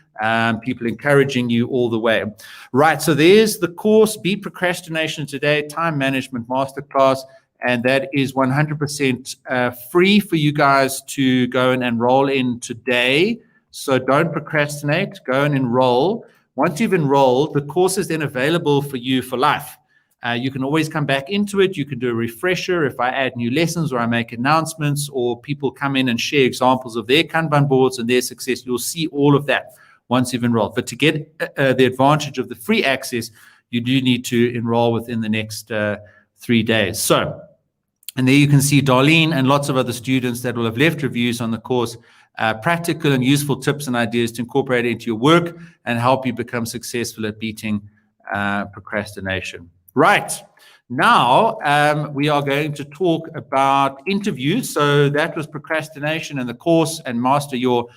People encouraging you all the way. Right, so there's the course, Beat Procrastination Today, Time Management Masterclass, and that is 100% free for you guys to go and enroll in today. So don't procrastinate, go and enroll. Once you've enrolled, the course is then available for you for life. You can always come back into it. You can do a refresher if I add new lessons or I make announcements or people come in and share examples of their Kanban boards and their success. You'll see all of that once you've enrolled. But to get the advantage of the free access, you do need to enroll within the next 3 days. So, and there you can see Darlene and lots of other students that will have left reviews on the course. Practical and useful tips and ideas to incorporate into your work and help you become successful at beating procrastination. Right. Now, we are going to talk about interviews. So that was procrastination in the course and master your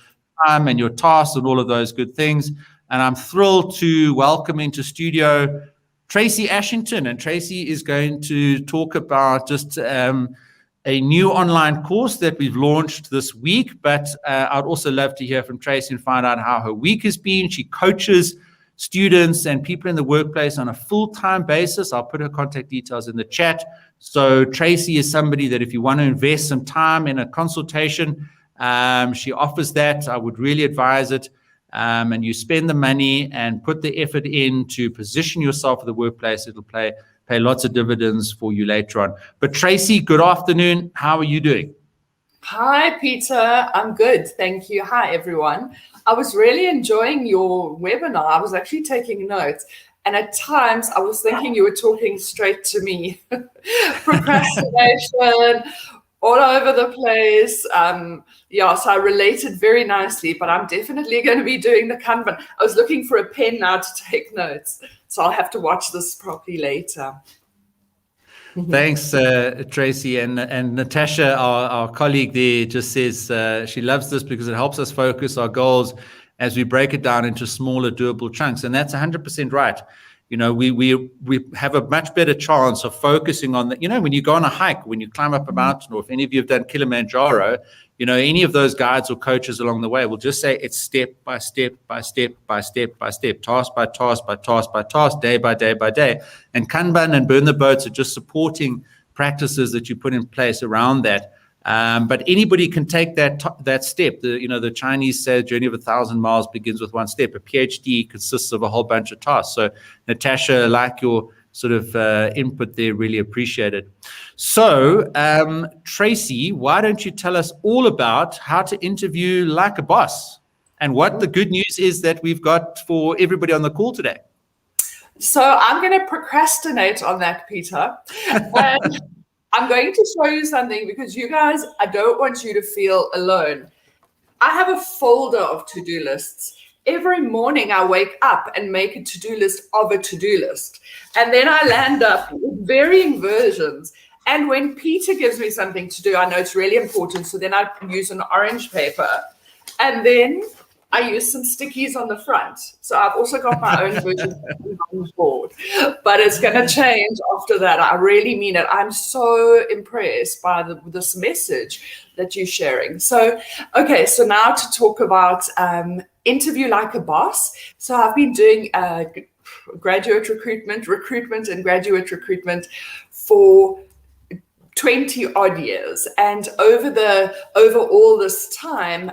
time and your tasks and all of those good things. And I'm thrilled to welcome into studio Tracy Ashington. And Tracy is going to talk about just a new online course that we've launched this week, but I'd also love to hear from Tracy and find out how her week has been. She coaches students and people in the workplace on a full-time basis. I'll put her contact details in the chat. So Tracy is somebody that if you want to invest some time in a consultation, she offers that. I would really advise it. And you spend the money and put the effort in to position yourself for the workplace. It'll pay lots of dividends for you later on. But Tracy, good afternoon. How are you doing? Hi, Peter. I'm good. Thank you. Hi, everyone. I was really enjoying your webinar. I was actually taking notes. And at times I was thinking you were talking straight to me. Procrastination, all over the place. So I related very nicely, but I'm definitely going to be doing the Kanban. I was looking for a pen now to take notes. So I'll have to watch this properly later. Thanks, Tracy. And Natasha, our colleague there, just says she loves this because it helps us focus our goals as we break it down into smaller, doable chunks. And that's 100% right. You know, we have a much better chance of focusing on when you go on a hike, when you climb up a mountain, or if any of you have done Kilimanjaro, any of those guides or coaches along the way will just say it's step by step by step by step by step, task by task by task by task, day by day by day. And Kanban and Burn the Boats are just supporting practices that you put in place around that. But anybody can take that step. The Chinese say a journey of 1,000 miles begins with one step. A PhD consists of a whole bunch of tasks. So Natasha, like your sort of input there, really appreciate it. So Tracy, why don't you tell us all about how to interview like a boss and what the good news is that we've got for everybody on the call today? So I'm going to procrastinate on that, Peter. And I'm going to show you something because you guys, I don't want you to feel alone. I have a folder of to-do lists. Every morning I wake up and make a to-do list of a to-do list. And then I land up with varying versions. And when Peter gives me something to do, I know it's really important. So then I use an orange paper. And then I use some stickies on the front. So I've also got my own version of Kanban Board. But it's going to change after that. I really mean it. I'm so impressed by this message that you're sharing. So, okay, so now to talk about interview like a boss. So I've been doing graduate recruitment and graduate recruitment for 20 odd years. And over all this time,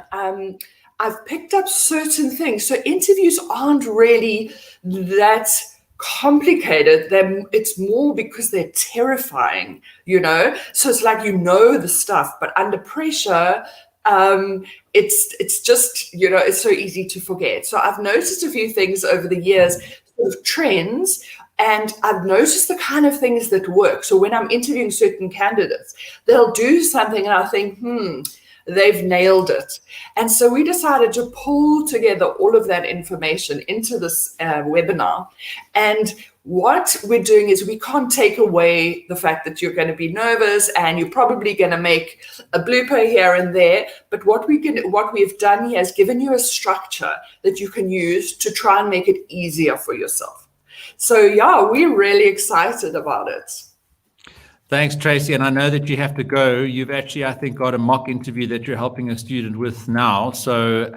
I've picked up certain things. So interviews aren't really that complicated. It's more because they're terrifying, So it's like the stuff, but under pressure, it's just, it's so easy to forget. So I've noticed a few things over the years, sort of trends, and I've noticed the kind of things that work. So when I'm interviewing certain candidates, they'll do something and I think, they've nailed it. And so we decided to pull together all of that information into this webinar. And what we're doing is we can't take away the fact that you're going to be nervous and you're probably going to make a blooper here and there. But what we've done here is given you a structure that you can use to try and make it easier for yourself. So yeah, we're really excited about it. Thanks, Tracy. And I know that you have to go. You've actually, I think, got a mock interview that you're helping a student with now. So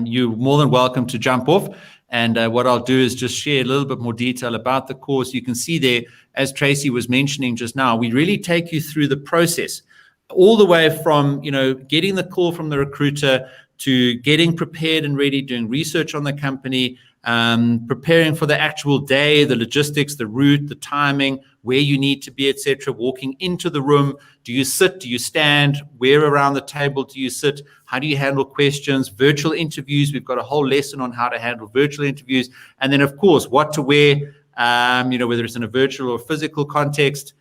you're more than welcome to jump off. And what I'll do is just share a little bit more detail about the course. You can see there, as Tracy was mentioning just now, we really take you through the process all the way from, getting the call from the recruiter to getting prepared and ready, doing research on the company, preparing for the actual day, the logistics, the route, the timing, where you need to be, etc. Walking into the room, do you sit, do you stand, where around the table do you sit, how do you handle questions, virtual interviews, we've got a whole lesson on how to handle virtual interviews, and then of course what to wear, whether it's in a virtual or physical context.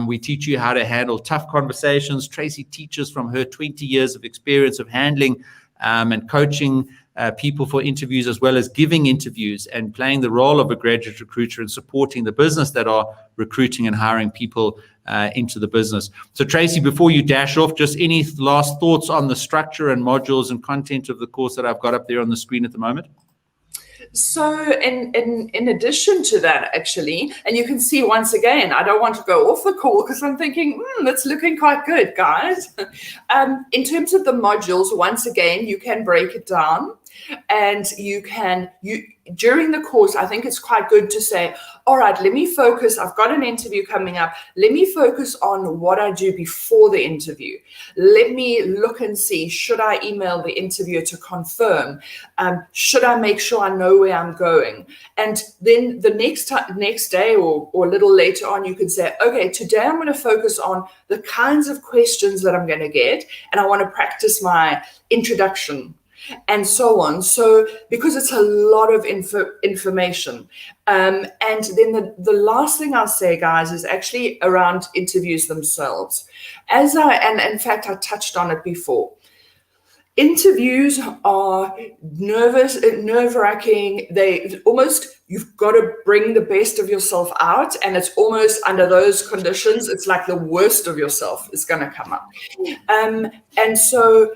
We teach you how to handle tough conversations. Tracy teaches from her 20 years of experience of handling and coaching people for interviews, as well as giving interviews and playing the role of a graduate recruiter and supporting the business that are recruiting and hiring people into the business. So Tracy, before you dash off, just any last thoughts on the structure and modules and content of the course that I've got up there on the screen at the moment? So in addition to that, actually, and you can see once again, I don't want to go off the call because I'm thinking, it's looking quite good, guys. In terms of the modules, once again, you can break it down. And during the course, I think it's quite good to say, all right, let me focus. I've got an interview coming up. Let me focus on what I do before the interview. Let me look and see, should I email the interviewer to confirm? Should I make sure I know where I'm going? And then the next day or a little later on, you can say, okay, today I'm going to focus on the kinds of questions that I'm going to get. And I want to practice my introduction and so on. So because it's a lot of information. And then the last thing I'll say, guys, is actually around interviews themselves. And in fact, I touched on it before. Interviews are nerve-wracking. You've got to bring the best of yourself out. And it's almost under those conditions, it's like the worst of yourself is going to come up. And so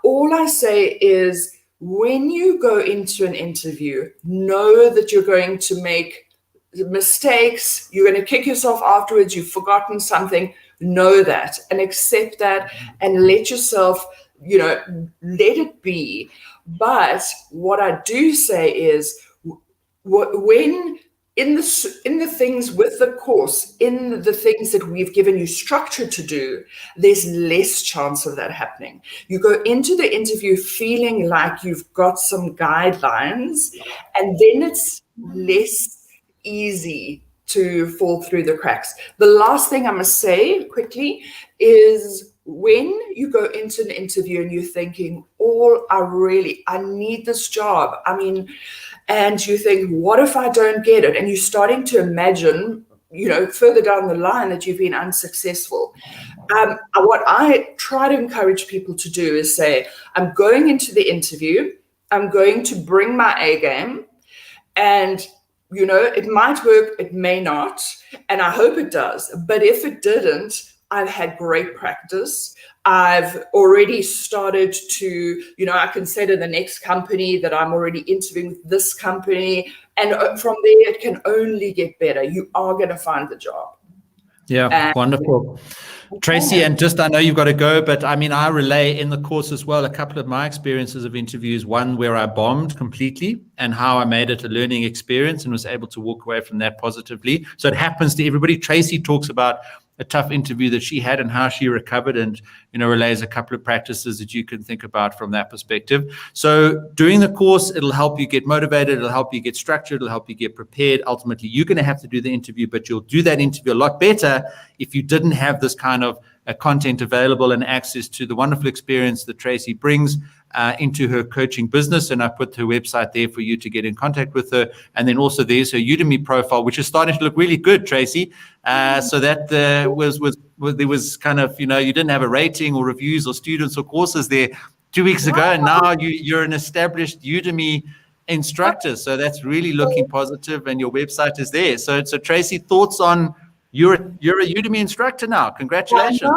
all I say is, when you go into an interview, know that you're going to make mistakes. You're going to kick yourself afterwards. You've forgotten something. Know that and accept that and let yourself, let it be. But what I do say is, when in the things with the course, in the things that we've given you structure to do, there's less chance of that happening. You go into the interview feeling like you've got some guidelines, and then it's less easy to fall through the cracks. The last thing I must say quickly is, when you go into an interview and you're thinking, I need this job. And you think, what if I don't get it? And you're starting to imagine, further down the line that you've been unsuccessful. What I try to encourage people to do is say, I'm going into the interview, I'm going to bring my A game, and it might work, it may not, and I hope it does. But if it didn't, I've had great practice. I've already started to, I can say to the next company that I'm already interviewing with this company. And from there, it can only get better. You are going to find the job. Yeah, wonderful. Tracy, and I know you've got to go, but I relay in the course as well a couple of my experiences of interviews, one where I bombed completely and how I made it a learning experience and was able to walk away from that positively. So it happens to everybody. Tracy talks about a tough interview that she had and how she recovered, and relays a couple of practices that you can think about from that perspective. So doing the course, it'll help you get motivated, it'll help you get structured, it'll help you get prepared. Ultimately, you're going to have to do the interview, but you'll do that interview a lot better if you didn't have this kind of content available and access to the wonderful experience that Tracy brings. into her coaching business, and I put her website there for you to get in contact with her. And then also there's her Udemy profile, which is starting to look really good, Tracy. So that there was kind of, you didn't have a rating or reviews or students or courses there 2 weeks ago, and now you're an established Udemy instructor. So that's really looking positive, and your website is there. So Tracy, thoughts on you're a Udemy instructor now. Congratulations.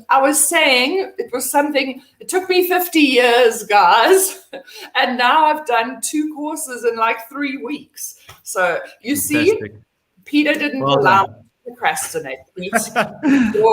I was saying it was something, it took me 50 years, guys. And now I've done 2 courses in like 3 weeks. So you see, Peter didn't allow me to procrastinate.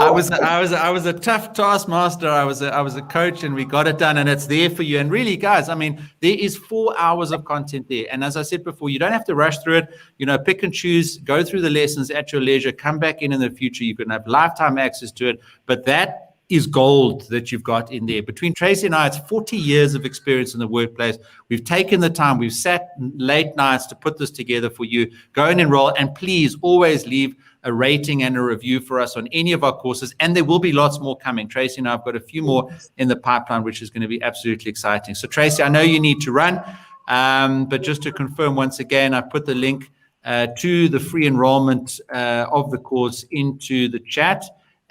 I was a tough taskmaster. I was a coach, and we got it done, and it's there for you. And really, guys, I mean, there is 4 hours of content there. And as I said before, you don't have to rush through it. Pick and choose, go through the lessons at your leisure, come back in the future. You can have lifetime access to it. But that is gold that you've got in there. Between Tracy and I, it's 40 years of experience in the workplace. We've taken the time, we've sat late nights to put this together for you. Go and enroll, and please always leave a rating and a review for us on any of our courses, and there will be lots more coming. Tracy and I have got a few more in the pipeline, which is going to be absolutely exciting. So Tracy, I know you need to run, but just to confirm once again, I put the link to the free enrollment of the course into the chat,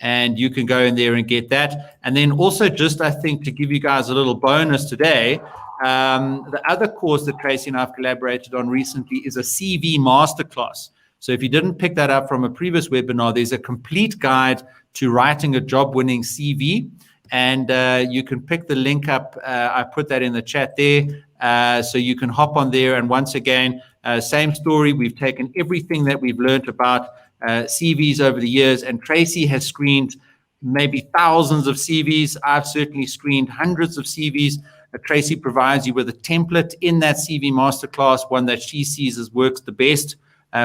and you can go in there and get that. And then also, just I think to give you guys a little bonus today, the other course that Tracy and I have collaborated on recently is a CV masterclass. So if you didn't pick that up from a previous webinar, there's a complete guide to writing a job-winning CV, and you can pick the link up. I put that in the chat there, so you can hop on there. And once again, same story. We've taken everything that we've learned about CVs over the years, and Tracy has screened maybe thousands of CVs. I've certainly screened hundreds of CVs. Tracy provides you with a template in that CV masterclass, one that she sees as works the best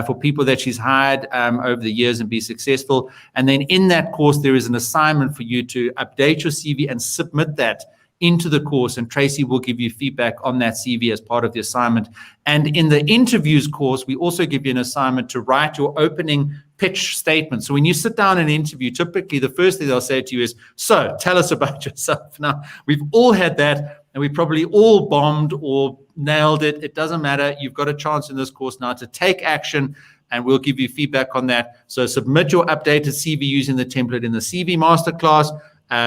for people that she's hired over the years and be successful. And then in that course, there is an assignment for you to update your CV and submit that into the course, and Tracy will give you feedback on that CV as part of the assignment. And in the interviews course, we also give you an assignment to write your opening pitch statement. So when you sit down and interview, typically the first thing they'll say to you is, so tell us about yourself. Now, we've all had that, and we probably all bombed or nailed it. It doesn't matter. You've got a chance in this course now to take action, and we'll give you feedback on that. So submit your updated CV using the template in the CV masterclass.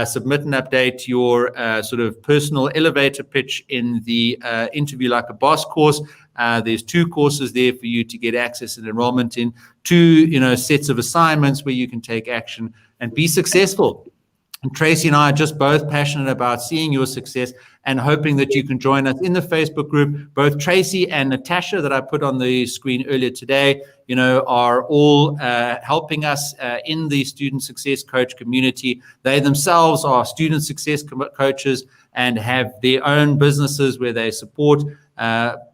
Submit and update your sort of personal elevator pitch in the Interview Like a Boss course. There's 2 courses there for you to get access and enrollment in, 2 sets of assignments where you can take action and be successful. And Tracy and I are just both passionate about seeing your success and hoping that you can join us in the Facebook group. Both Tracy and Natasha that I put on the screen earlier today, are all helping us in the student success coach community. They themselves are student success coaches and have their own businesses where they support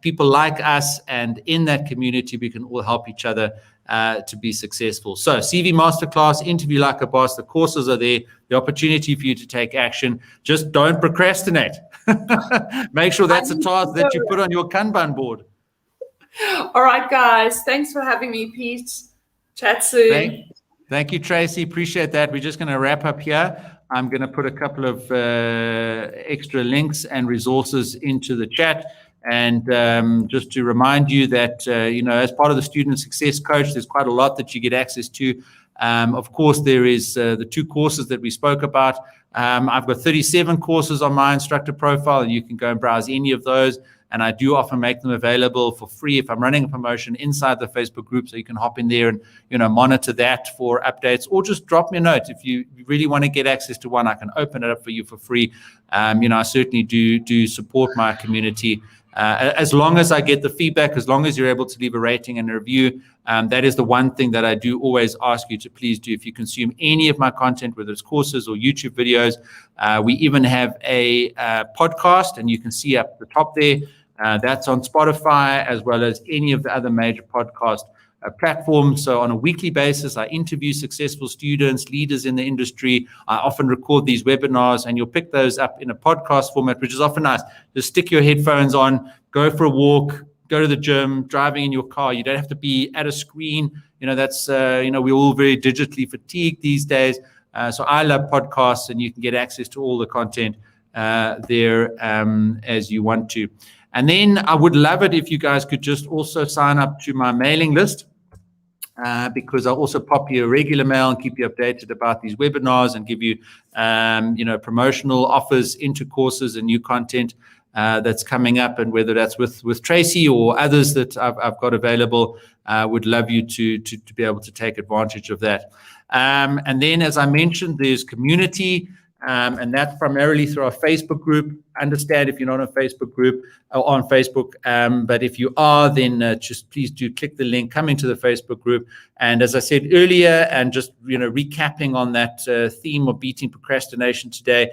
people like us. And in that community, we can all help each other to be successful. So CV Masterclass, Interview Like a Boss, the courses are there, the opportunity for you to take action. Just don't procrastinate. Make sure that's a task that you put on your Kanban board. All right, guys. Thanks for having me, Pete. Chat soon. Thank you, Tracy. Appreciate that. We're just going to wrap up here. I'm going to put a couple of extra links and resources into the chat. And just to remind you that, as part of the Student Success Coach, there's quite a lot that you get access to. Of course, there is the 2 courses that we spoke about. I've got 37 courses on my instructor profile, and you can go and browse any of those. And I do often make them available for free if I'm running a promotion inside the Facebook group, so you can hop in there and monitor that for updates, or just drop me a note if you really want to get access to one. I can open it up for you for free. I certainly do support my community. As long as I get the feedback, as long as you're able to leave a rating and a review, that is the one thing that I do always ask you to please do. If you consume any of my content, whether it's courses or YouTube videos, we even have a podcast, and you can see up the top there, that's on Spotify, as well as any of the other major podcast platforms. So on a weekly basis, I interview successful students, leaders in the industry. I often record these webinars, and you'll pick those up in a podcast format, which is often nice. Just stick your headphones on, go for a walk, go to the gym, driving in your car. You don't have to be at a screen. That's, we're all very digitally fatigued these days. So I love podcasts, and you can get access to all the content there as you want to. And then I would love it if you guys could just also sign up to my mailing list, because I'll also pop you a regular mail and keep you updated about these webinars and give you, promotional offers into courses and new content that's coming up. And whether that's with Tracy or others that I've got available, would love you to be able to take advantage of that. And then, as I mentioned, there's community. And that's primarily through our Facebook group. Understand if you're not on a Facebook group or on Facebook, but if you are, then just please do click the link, come into the Facebook group. And as I said earlier, and just recapping on that theme of beating procrastination today,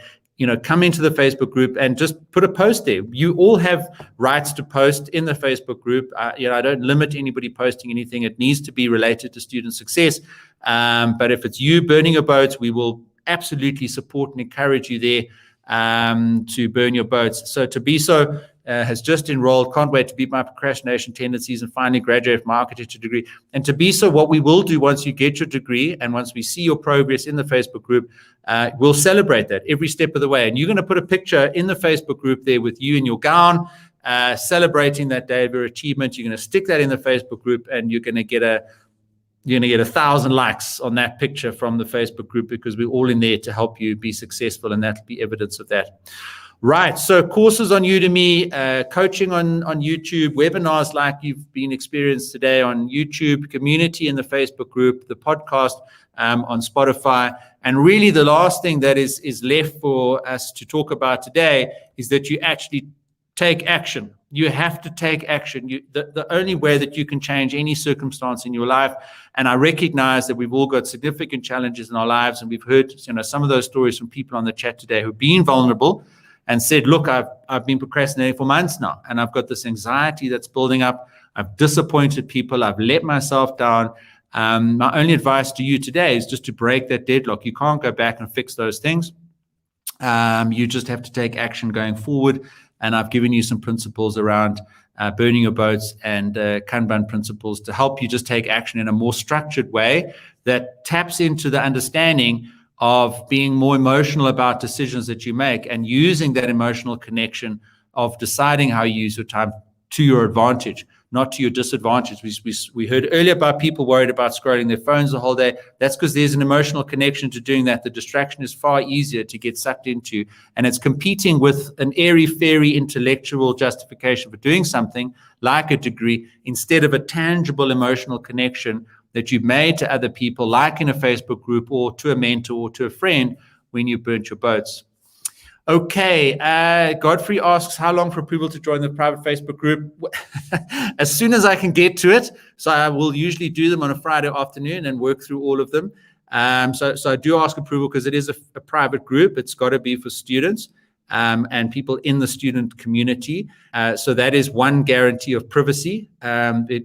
come into the Facebook group and just put a post there. You all have rights to post in the Facebook group. I don't limit anybody posting anything. It needs to be related to student success. But if it's you burning your boats, we will absolutely support and encourage you there to burn your boats. So Tabiso has just enrolled. Can't wait to beat my procrastination tendencies and finally graduate with my architecture degree. And Tabiso, what we will do once you get your degree and once we see your progress in the Facebook group, we'll celebrate that every step of the way. And you're going to put a picture in the Facebook group there with you in your gown, celebrating that day of your achievement. You're going to stick that in the Facebook group, and you're going to get 1,000 likes on that picture from the Facebook group, because we're all in there to help you be successful, and that'll be evidence of that. Right, so courses on Udemy, coaching on YouTube, webinars like you've been experienced today on YouTube, community in the Facebook group, the podcast on Spotify. And really the last thing that is left for us to talk about today is that you actually take action. You have to take action. The only way that you can change any circumstance in your life, and I recognize that we've all got significant challenges in our lives, and we've heard some of those stories from people on the chat today who've been vulnerable and said, look, I've been procrastinating for months now, and I've got this anxiety that's building up. I've disappointed people. I've let myself down. My only advice to you today is just to break that deadlock. You can't go back and fix those things. You just have to take action going forward. And I've given you some principles around burning your boats and Kanban principles to help you just take action in a more structured way that taps into the understanding of being more emotional about decisions that you make, and using that emotional connection of deciding how you use your time to your advantage, not to your disadvantage. We heard earlier about people worried about scrolling their phones the whole day. That's because there's an emotional connection to doing that. The distraction is far easier to get sucked into, and it's competing with an airy-fairy intellectual justification for doing something like a degree, instead of a tangible emotional connection that you've made to other people, like in a Facebook group or to a mentor or to a friend when you burnt your boats. Okay, Godfrey asks, how long for approval to join the private Facebook group? As soon as I can get to it. So I will usually do them on a Friday afternoon and work through all of them. So I do ask approval because it is a private group. It's got to be for students and people in the student community. So that is one guarantee of privacy,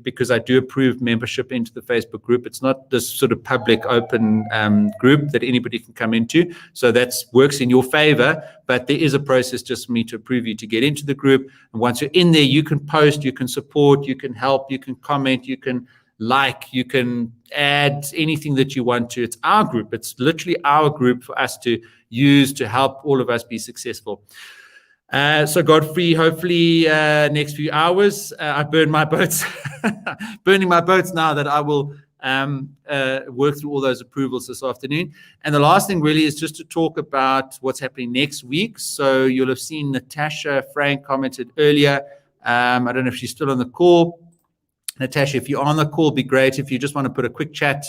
because I do approve membership into the Facebook group. It's not this sort of public open group that anybody can come into. So that works in your favor, but there is a process just for me to approve you to get into the group. And once you're in there, you can post, you can support, you can help, you can comment, you can you can add anything that you want to. It's our group. It's literally our group for us to use to help all of us be successful. So Godfrey, hopefully next few hours, I burn my boats, burning my boats now that I will work through all those approvals this afternoon. And the last thing really is just to talk about what's happening next week. So you'll have seen Natasha Frank commented earlier. I don't know if she's still on the call. Natasha, if you're on the call, it'd be great if you just want to put a quick chat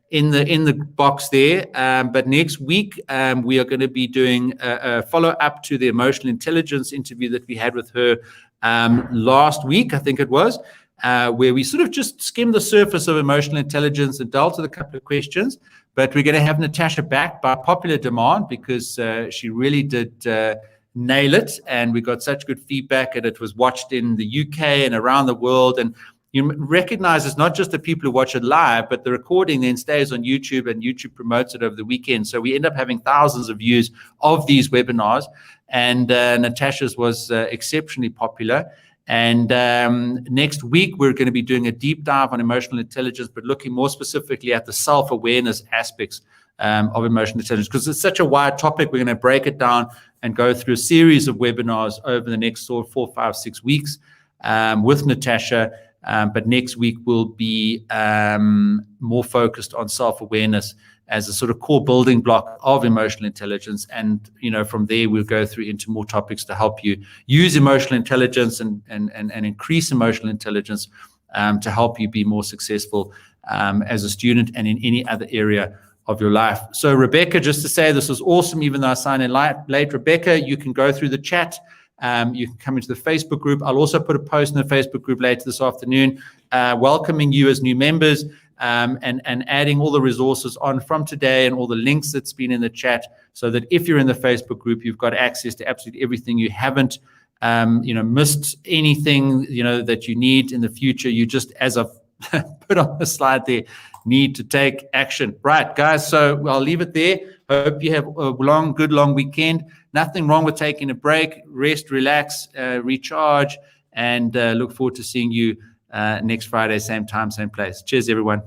in the box there. But next week, we are going to be doing a follow-up to the emotional intelligence interview that we had with her last week, I think it was, where we sort of just skimmed the surface of emotional intelligence and dealt with a couple of questions. But we're going to have Natasha back by popular demand, because she really did nail it, and we got such good feedback, and it was watched in the UK and around the world. And you recognize it's not just the people who watch it live, but the recording then stays on YouTube, and YouTube promotes it over the weekend. So we end up having thousands of views of these webinars, and Natasha's was exceptionally popular. And next week, we're going to be doing a deep dive on emotional intelligence, but looking more specifically at the self-awareness aspects of emotional intelligence, because it's such a wide topic. We're going to break it down and go through a series of webinars over the next 4, 5, 6 weeks with Natasha. But next week will be more focused on self-awareness as a sort of core building block of emotional intelligence. And, from there, we'll go through into more topics to help you use emotional intelligence and increase emotional intelligence to help you be more successful as a student and in any other area of your life. So, Rebecca, just to say this was awesome, even though I signed in late. Rebecca, you can go through the chat. You can come into the Facebook group. I'll also put a post in the Facebook group later this afternoon, welcoming you as new members and adding all the resources on from today and all the links that's been in the chat, so that if you're in the Facebook group, you've got access to absolutely everything. You haven't missed anything that you need in the future. You just, as I've put on the slide there, need to take action. Right, guys, so I'll leave it there. Hope you have a good long weekend. Nothing wrong with taking a break, rest, relax, recharge, and look forward to seeing you next Friday, same time, same place. Cheers, everyone.